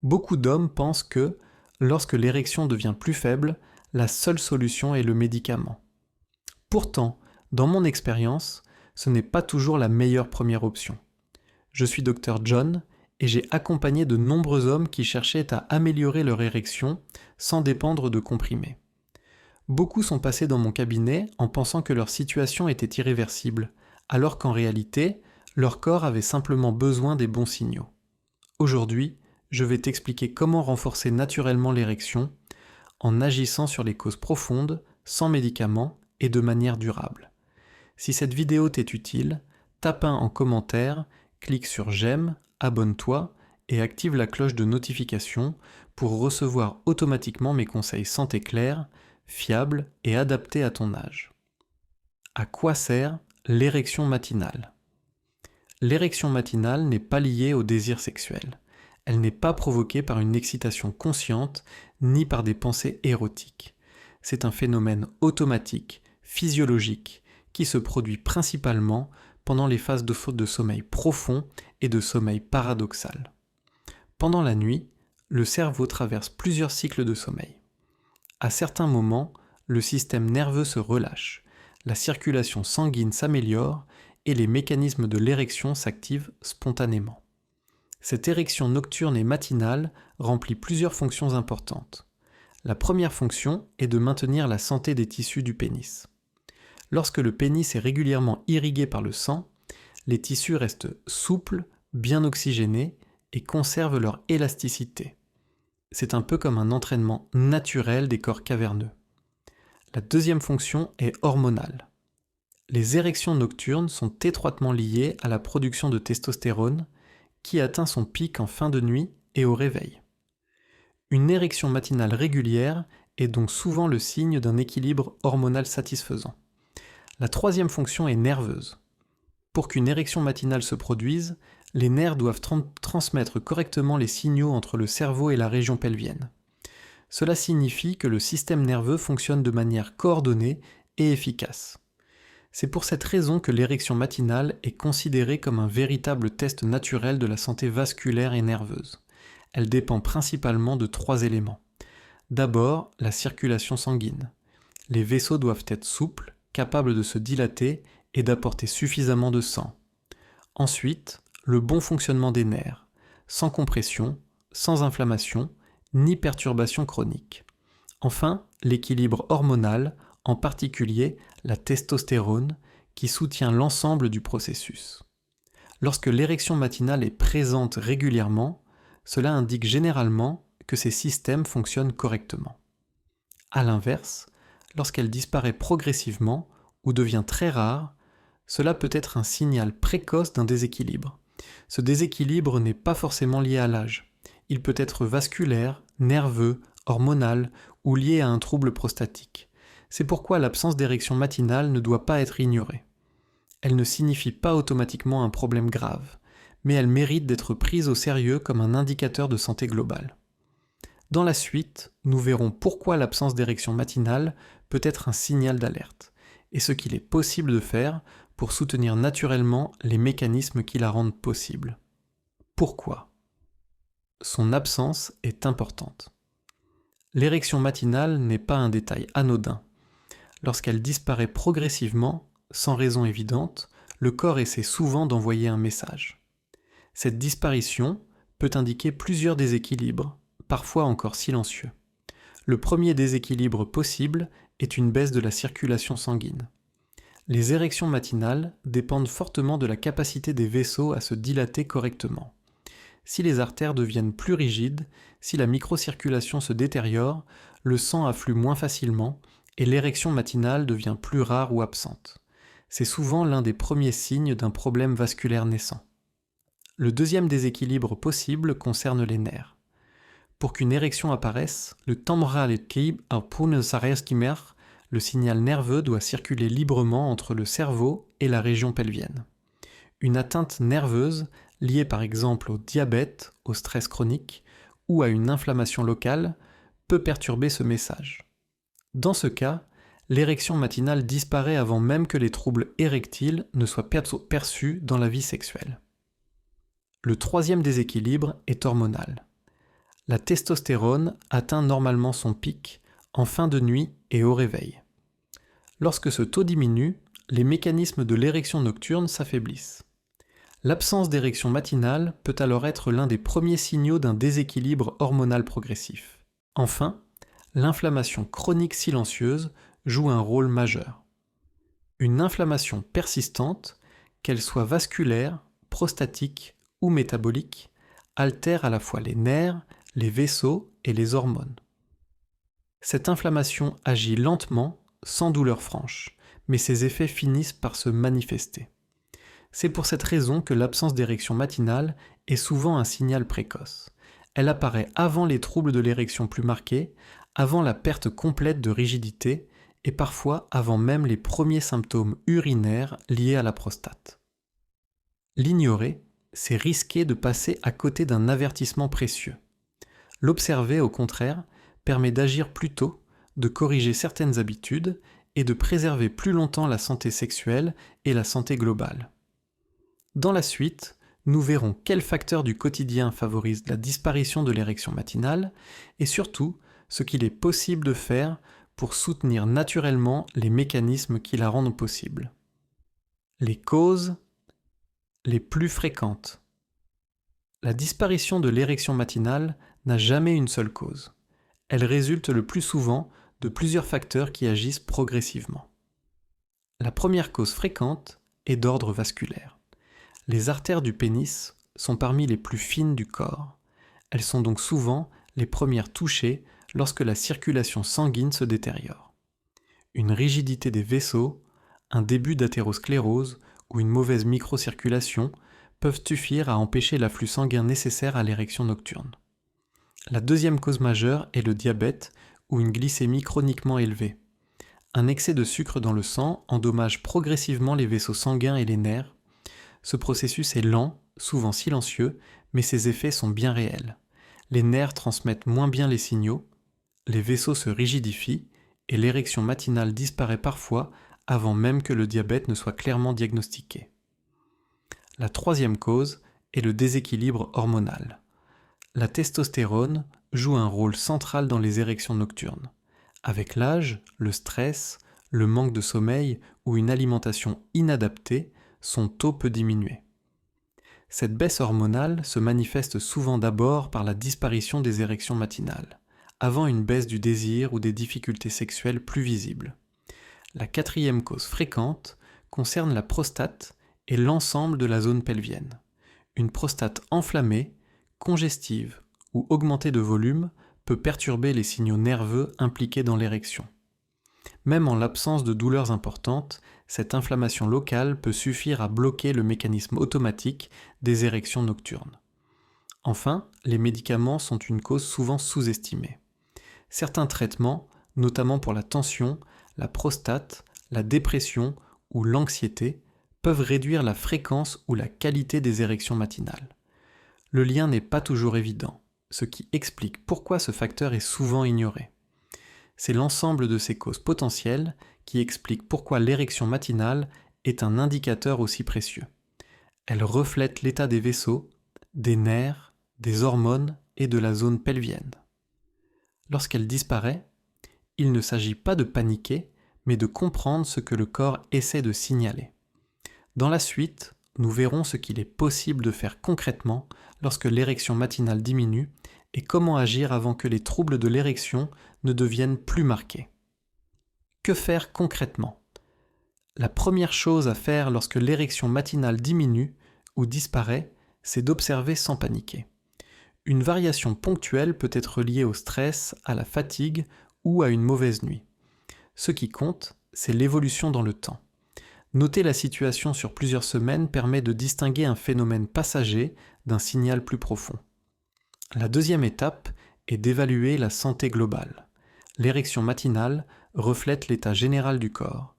Beaucoup d'hommes pensent que, lorsque l'érection devient plus faible, la seule solution est le médicament. Pourtant, dans mon expérience, ce n'est pas toujours la meilleure première option. Je suis Dr John et j'ai accompagné de nombreux hommes qui cherchaient à améliorer leur érection sans dépendre de comprimés. Beaucoup sont passés dans mon cabinet en pensant que leur situation était irréversible, alors qu'en réalité, leur corps avait simplement besoin des bons signaux. Aujourd'hui, je vais t'expliquer comment renforcer naturellement l'érection en agissant sur les causes profondes, sans médicaments et de manière durable. Si cette vidéo t'est utile, tape un en commentaire, clique sur j'aime, abonne-toi et active la cloche de notification pour recevoir automatiquement mes conseils santé clairs, fiables et adaptés à ton âge. À quoi sert l'érection matinale ? L'érection matinale n'est pas liée au désir sexuel. Elle n'est pas provoquée par une excitation consciente ni par des pensées érotiques. C'est un phénomène automatique, physiologique, qui se produit principalement pendant les phases de faute de sommeil profond et de sommeil paradoxal. Pendant la nuit, le cerveau traverse plusieurs cycles de sommeil. À certains moments, le système nerveux se relâche, la circulation sanguine s'améliore et les mécanismes de l'érection s'activent spontanément. Cette érection nocturne et matinale remplit plusieurs fonctions importantes. La première fonction est de maintenir la santé des tissus du pénis. Lorsque le pénis est régulièrement irrigué par le sang, les tissus restent souples, bien oxygénés et conservent leur élasticité. C'est un peu comme un entraînement naturel des corps caverneux. La deuxième fonction est hormonale. Les érections nocturnes sont étroitement liées à la production de testostérone qui atteint son pic en fin de nuit et au réveil. Une érection matinale régulière est donc souvent le signe d'un équilibre hormonal satisfaisant. La troisième fonction est nerveuse. Pour qu'une érection matinale se produise, les nerfs doivent transmettre correctement les signaux entre le cerveau et la région pelvienne. Cela signifie que le système nerveux fonctionne de manière coordonnée et efficace. C'est pour cette raison que l'érection matinale est considérée comme un véritable test naturel de la santé vasculaire et nerveuse. Elle dépend principalement de 3 éléments. D'abord, la circulation sanguine. Les vaisseaux doivent être souples, capables de se dilater et d'apporter suffisamment de sang. Ensuite, le bon fonctionnement des nerfs, sans compression, sans inflammation, ni perturbation chronique. Enfin, l'équilibre hormonal, en particulier la testostérone, qui soutient l'ensemble du processus. Lorsque l'érection matinale est présente régulièrement, cela indique généralement que ces systèmes fonctionnent correctement. A l'inverse, lorsqu'elle disparaît progressivement ou devient très rare, cela peut être un signal précoce d'un déséquilibre. Ce déséquilibre n'est pas forcément lié à l'âge. Il peut être vasculaire, nerveux, hormonal ou lié à un trouble prostatique. C'est pourquoi l'absence d'érection matinale ne doit pas être ignorée. Elle ne signifie pas automatiquement un problème grave, mais elle mérite d'être prise au sérieux comme un indicateur de santé globale. Dans la suite, nous verrons pourquoi l'absence d'érection matinale peut être un signal d'alerte, et ce qu'il est possible de faire pour soutenir naturellement les mécanismes qui la rendent possible. Pourquoi ? Son absence est importante. L'érection matinale n'est pas un détail anodin. Lorsqu'elle disparaît progressivement, sans raison évidente, le corps essaie souvent d'envoyer un message. Cette disparition peut indiquer plusieurs déséquilibres, parfois encore silencieux. Le premier déséquilibre possible est une baisse de la circulation sanguine. Les érections matinales dépendent fortement de la capacité des vaisseaux à se dilater correctement. Si les artères deviennent plus rigides, si la microcirculation se détériore, le sang afflue moins facilement et l'érection matinale devient plus rare ou absente. C'est souvent l'un des premiers signes d'un problème vasculaire naissant. Le deuxième déséquilibre possible concerne les nerfs. Pour qu'une érection apparaisse, le le signal nerveux doit circuler librement entre le cerveau et la région pelvienne. Une atteinte nerveuse, liée par exemple au diabète, au stress chronique ou à une inflammation locale, peut perturber ce message. Dans ce cas, l'érection matinale disparaît avant même que les troubles érectiles ne soient perçus dans la vie sexuelle. Le troisième déséquilibre est hormonal. La testostérone atteint normalement son pic en fin de nuit et au réveil. Lorsque ce taux diminue, les mécanismes de l'érection nocturne s'affaiblissent. L'absence d'érection matinale peut alors être l'un des premiers signaux d'un déséquilibre hormonal progressif. Enfin, l'inflammation chronique silencieuse joue un rôle majeur. Une inflammation persistante, qu'elle soit vasculaire, prostatique ou métabolique, altère à la fois les nerfs, les vaisseaux et les hormones. Cette inflammation agit lentement, sans douleur franche, mais ses effets finissent par se manifester. C'est pour cette raison que l'absence d'érection matinale est souvent un signal précoce. Elle apparaît avant les troubles de l'érection plus marqués, avant la perte complète de rigidité et parfois avant même les premiers symptômes urinaires liés à la prostate. L'ignorer, c'est risquer de passer à côté d'un avertissement précieux. L'observer, au contraire, permet d'agir plus tôt, de corriger certaines habitudes et de préserver plus longtemps la santé sexuelle et la santé globale. Dans la suite, nous verrons quels facteurs du quotidien favorisent la disparition de l'érection matinale et surtout ce qu'il est possible de faire pour soutenir naturellement les mécanismes qui la rendent possible. Les causes les plus fréquentes. La disparition de l'érection matinale n'a jamais une seule cause. Elle résulte le plus souvent de plusieurs facteurs qui agissent progressivement. La première cause fréquente est d'ordre vasculaire. Les artères du pénis sont parmi les plus fines du corps. Elles sont donc souvent les premières touchées lorsque la circulation sanguine se détériore. Une rigidité des vaisseaux, un début d'athérosclérose ou une mauvaise microcirculation peuvent suffire à empêcher l'afflux sanguin nécessaire à l'érection nocturne. La deuxième cause majeure est le diabète ou une glycémie chroniquement élevée. Un excès de sucre dans le sang endommage progressivement les vaisseaux sanguins et les nerfs. Ce processus est lent, souvent silencieux, mais ses effets sont bien réels. Les nerfs transmettent moins bien les signaux, les vaisseaux se rigidifient et l'érection matinale disparaît parfois avant même que le diabète ne soit clairement diagnostiqué. La troisième cause est le déséquilibre hormonal. La testostérone joue un rôle central dans les érections nocturnes. Avec l'âge, le stress, le manque de sommeil ou une alimentation inadaptée, son taux peut diminuer. Cette baisse hormonale se manifeste souvent d'abord par la disparition des érections matinales, avant une baisse du désir ou des difficultés sexuelles plus visibles. La quatrième cause fréquente concerne la prostate et l'ensemble de la zone pelvienne. Une prostate enflammée, congestive ou augmentée de volume peut perturber les signaux nerveux impliqués dans l'érection. Même en l'absence de douleurs importantes, cette inflammation locale peut suffire à bloquer le mécanisme automatique des érections nocturnes. Enfin, les médicaments sont une cause souvent sous-estimée. Certains traitements, notamment pour la tension, la prostate, la dépression ou l'anxiété, peuvent réduire la fréquence ou la qualité des érections matinales. Le lien n'est pas toujours évident, ce qui explique pourquoi ce facteur est souvent ignoré. C'est l'ensemble de ces causes potentielles qui explique pourquoi l'érection matinale est un indicateur aussi précieux. Elle reflète l'état des vaisseaux, des nerfs, des hormones et de la zone pelvienne. Lorsqu'elle disparaît, il ne s'agit pas de paniquer, mais de comprendre ce que le corps essaie de signaler. Dans la suite, nous verrons ce qu'il est possible de faire concrètement lorsque l'érection matinale diminue et comment agir avant que les troubles de l'érection ne deviennent plus marqués. Que faire concrètement ? La première chose à faire lorsque l'érection matinale diminue ou disparaît, c'est d'observer sans paniquer. Une variation ponctuelle peut être liée au stress, à la fatigue ou à une mauvaise nuit. Ce qui compte, c'est l'évolution dans le temps. Noter la situation sur plusieurs semaines permet de distinguer un phénomène passager d'un signal plus profond. La deuxième étape est d'évaluer la santé globale. L'érection matinale reflète l'état général du corps.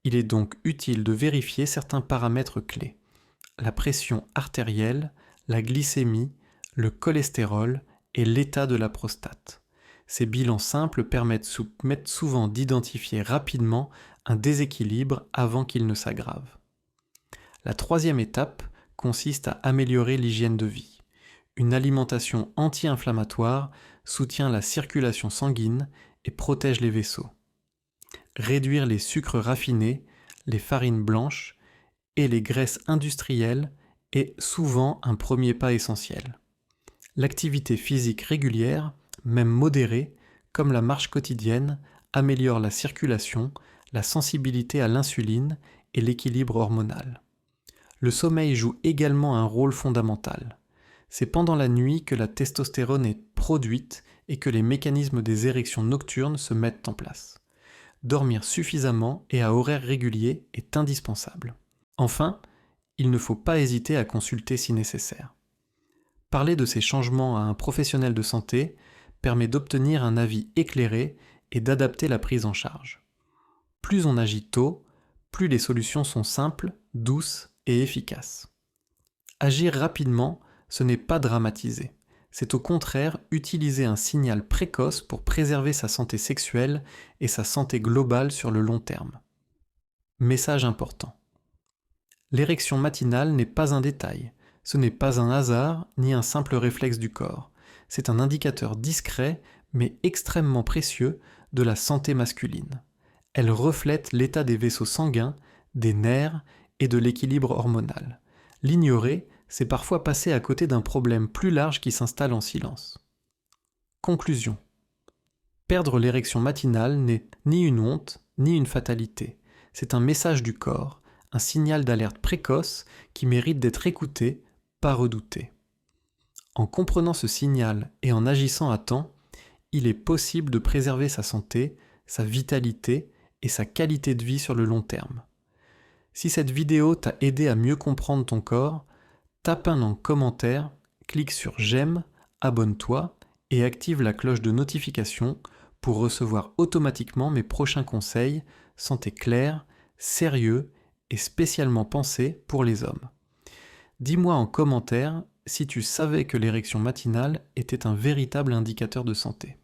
Il est donc utile de vérifier certains paramètres clés. La pression artérielle, la glycémie, le cholestérol et l'état de la prostate. Ces bilans simples permettent souvent d'identifier rapidement un déséquilibre avant qu'il ne s'aggrave. La troisième étape consiste à améliorer l'hygiène de vie. Une alimentation anti-inflammatoire soutient la circulation sanguine et protège les vaisseaux. Réduire les sucres raffinés, les farines blanches et les graisses industrielles est souvent un premier pas essentiel. L'activité physique régulière, même modérée, comme la marche quotidienne, améliore la circulation, la sensibilité à l'insuline et l'équilibre hormonal. Le sommeil joue également un rôle fondamental. C'est pendant la nuit que la testostérone est produite et que les mécanismes des érections nocturnes se mettent en place. Dormir suffisamment et à horaires réguliers est indispensable. Enfin, il ne faut pas hésiter à consulter si nécessaire. Parler de ces changements à un professionnel de santé permet d'obtenir un avis éclairé et d'adapter la prise en charge. Plus on agit tôt, plus les solutions sont simples, douces et efficaces. Agir rapidement, ce n'est pas dramatiser. C'est au contraire utiliser un signal précoce pour préserver sa santé sexuelle et sa santé globale sur le long terme. Message important. L'érection matinale n'est pas un détail. Ce n'est pas un hasard ni un simple réflexe du corps. C'est un indicateur discret mais extrêmement précieux de la santé masculine. Elle reflète l'état des vaisseaux sanguins, des nerfs et de l'équilibre hormonal. L'ignorer, c'est parfois passer à côté d'un problème plus large qui s'installe en silence. Conclusion. Perdre l'érection matinale n'est ni une honte, ni une fatalité. C'est un message du corps, un signal d'alerte précoce qui mérite d'être écouté, pas redouté. En comprenant ce signal et en agissant à temps, il est possible de préserver sa santé, sa vitalité et sa qualité de vie sur le long terme. Si cette vidéo t'a aidé à mieux comprendre ton corps, tape un en commentaire, clique sur j'aime, abonne-toi et active la cloche de notification pour recevoir automatiquement mes prochains conseils santé clairs, sérieux et spécialement pensés pour les hommes. Dis-moi en commentaire si tu savais que l'érection matinale était un véritable indicateur de santé.